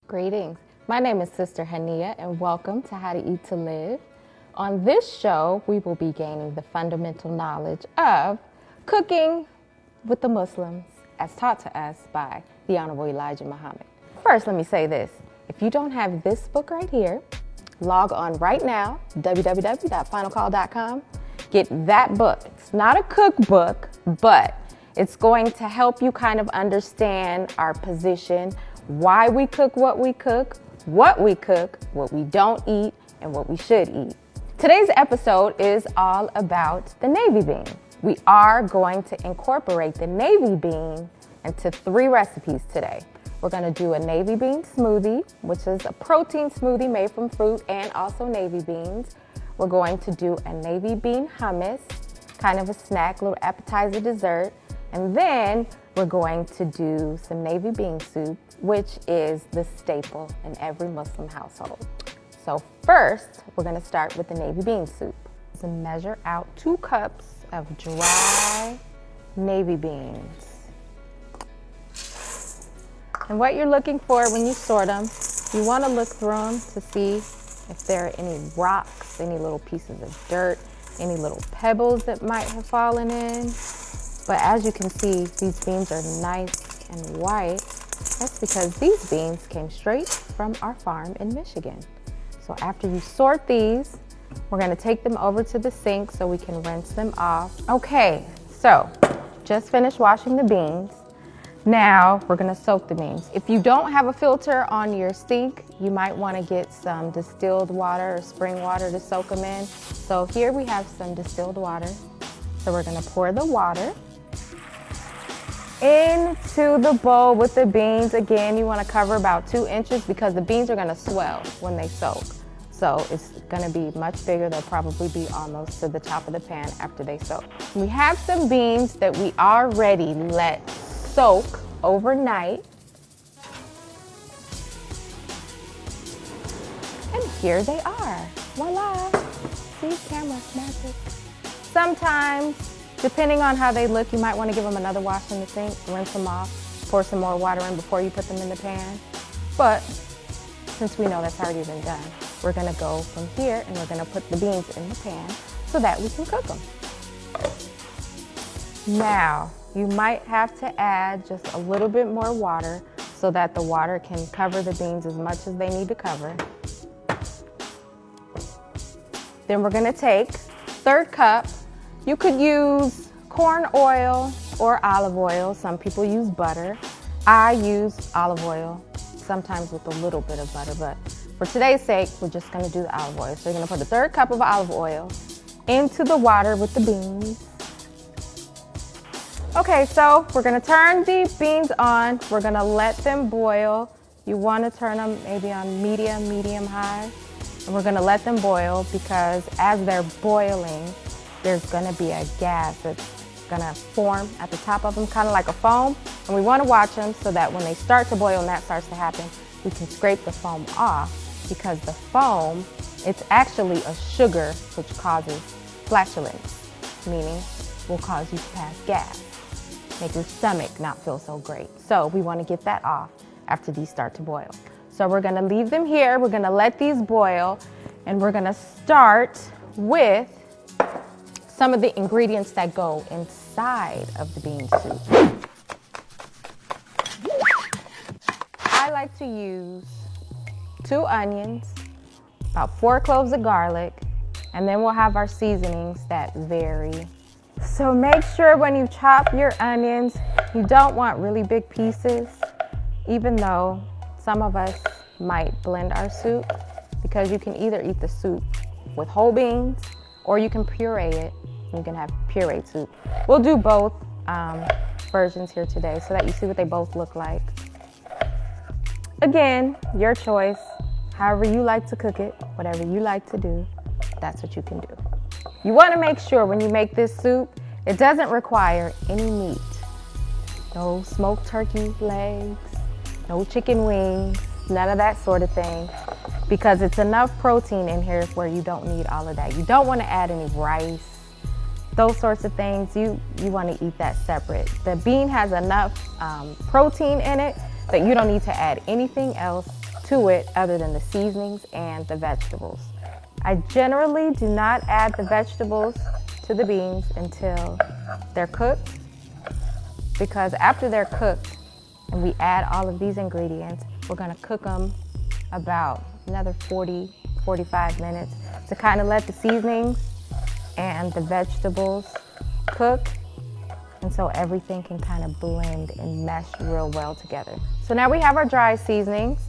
Greetings. My name is Sister Hania and welcome to How to Eat to Live. On this show, we will be gaining the fundamental knowledge of cooking with the Muslims as taught to us by the Honorable Elijah Muhammad. First, let me say this. If you don't have this book right here, log on right now, www.finalcall.com. Get that book. It's not a cookbook, but it's going to help you kind of understand our position, why we cook, what we cook, what we don't eat, and what we should eat. Today's episode is all about the navy bean. We are going to incorporate the navy bean into 3 recipes today. We're going to do a navy bean smoothie, which is a protein smoothie made from fruit and also navy beans. We're going to do a navy bean hummus, kind of a snack, little appetizer dessert. And then we're going to do some navy bean soup, which is the staple in every Muslim household. So first, we're gonna start with the navy bean soup. So measure out 2 cups of dry navy beans. And what you're looking for when you sort them, you wanna look through them to see if there are any rocks, any little pieces of dirt, any little pebbles that might have fallen in. But as you can see, these beans are nice and white. That's because these beans came straight from our farm in Michigan. So after you sort these, we're gonna take them over to the sink so we can rinse them off. Okay, so just finished washing the beans. Now we're gonna soak the beans. If you don't have a filter on your sink, you might wanna get some distilled water or spring water to soak them in. So here we have some distilled water. So we're gonna pour the water into the bowl with the beans. Again, you want to cover about 2 inches because the beans are going to swell when they soak. So it's going to be much bigger. They'll probably be almost to the top of the pan after they soak. We have some beans that we already let soak overnight. And here they are. Voila. See, camera magic. Sometimes, depending on how they look, you might want to give them another wash in the sink, rinse them off, pour some more water in before you put them in the pan. But since we know that's already been done, we're going to go from here and we're going to put the beans in the pan so that we can cook them. Now, you might have to add just a little bit more water so that the water can cover the beans as much as they need to cover. Then we're going to take 1/3 cup. You could use corn oil or olive oil. Some people use butter. I use olive oil, sometimes with a little bit of butter, but for today's sake, we're just gonna do the olive oil. So you're gonna put 1/3 cup of olive oil into the water with the beans. Okay, so we're gonna turn the beans on. We're gonna let them boil. You wanna turn them maybe on medium high. And we're gonna let them boil because as they're boiling, there's gonna be a gas that's gonna form at the top of them, kind of like a foam. And we wanna watch them so that when they start to boil and that starts to happen, we can scrape the foam off because the foam, it's actually a sugar which causes flatulence, meaning will cause you to pass gas, make your stomach not feel so great. So we wanna get that off after these start to boil. So we're gonna leave them here, we're gonna let these boil, and we're gonna start with some of the ingredients that go inside of the bean soup. I like to use 2 onions, about 4 cloves of garlic, and then we'll have our seasonings that vary. So make sure when you chop your onions, you don't want really big pieces, even though some of us might blend our soup, because you can either eat the soup with whole beans or you can puree it. You can have pureed soup. We'll do both versions here today so that you see what they both look like. Again, your choice. However you like to cook it, whatever you like to do, that's what you can do. You want to make sure when you make this soup, it doesn't require any meat. No smoked turkey legs, no chicken wings, none of that sort of thing, because it's enough protein in here where you don't need all of that. You don't want to add any rice, those sorts of things. You want to eat that separate. The bean has enough protein in it that you don't need to add anything else to it other than the seasonings and the vegetables. I generally do not add the vegetables to the beans until they're cooked, because after they're cooked and we add all of these ingredients, we're gonna cook them about another 40, 45 minutes to kind of let the seasonings and the vegetables cook, and so everything can kind of blend and mesh real well together. So now we have our dry seasonings.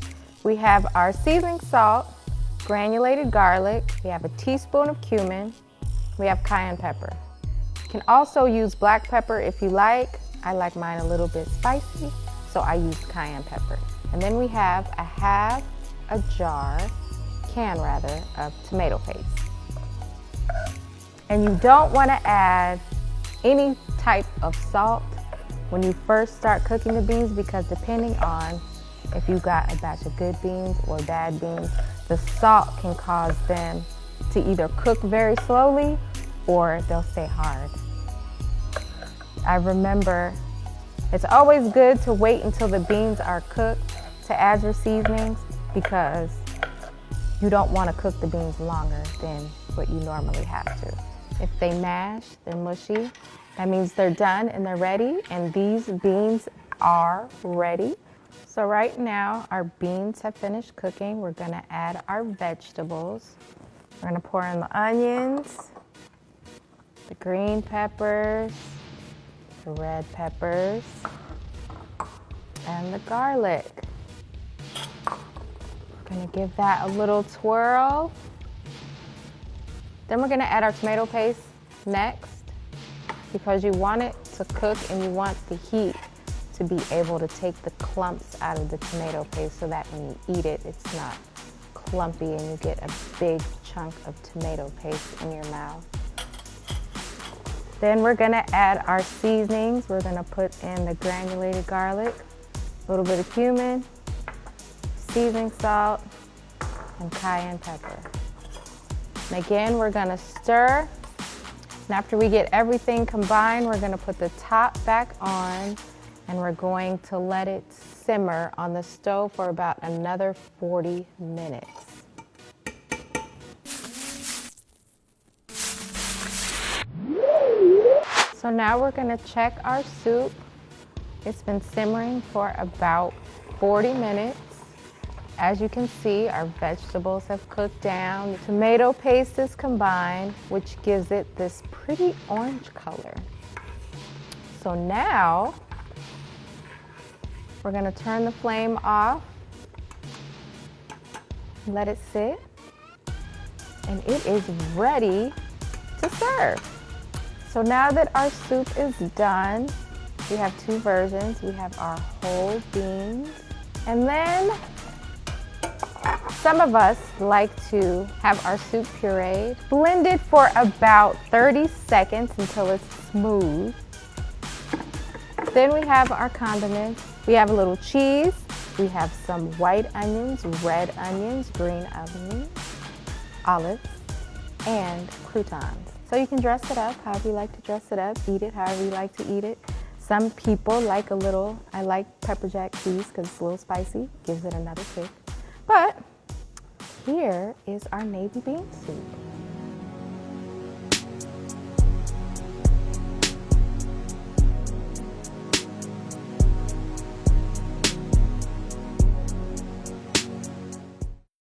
We have our seasoning salt, granulated garlic, we have a teaspoon of cumin, we have cayenne pepper. You can also use black pepper if you like. I like mine a little bit spicy, so I use cayenne pepper. And then we have a half a can of tomato paste. And you don't want to add any type of salt when you first start cooking the beans, because depending on if you got a batch of good beans or bad beans, the salt can cause them to either cook very slowly or they'll stay hard. I remember it's always good to wait until the beans are cooked to add your seasonings, because you don't want to cook the beans longer than what you normally have to. If they mash, they're mushy, that means they're done and they're ready, and these beans are ready. So right now our beans have finished cooking. We're gonna add our vegetables. We're gonna pour in the onions, the green peppers, the red peppers, and the garlic. We're gonna give that a little twirl. Then we're gonna add our tomato paste next, because you want it to cook and you want the heat to be able to take the clumps out of the tomato paste, so that when you eat it, it's not clumpy and you get a big chunk of tomato paste in your mouth. Then we're gonna add our seasonings. We're gonna put in the granulated garlic, a little bit of cumin, seasoning salt, and cayenne pepper. And again, we're gonna stir. And after we get everything combined, we're gonna put the top back on, and we're going to let it simmer on the stove for about another 40 minutes. So now we're gonna check our soup. It's been simmering for about 40 minutes. As you can see, our vegetables have cooked down. The tomato paste is combined, which gives it this pretty orange color. So now, we're gonna turn the flame off, let it sit, and it is ready to serve. So now that our soup is done, we have two versions. We have our whole beans, and then some of us like to have our soup pureed, blended for about 30 seconds until it's smooth. Then we have our condiments. We have a little cheese. We have some white onions, red onions, green onions, olives, and croutons. So you can dress it up however you like to dress it up, eat it however you like to eat it. Some people like I like pepper jack cheese because it's a little spicy, gives it another kick. But here is our navy bean soup.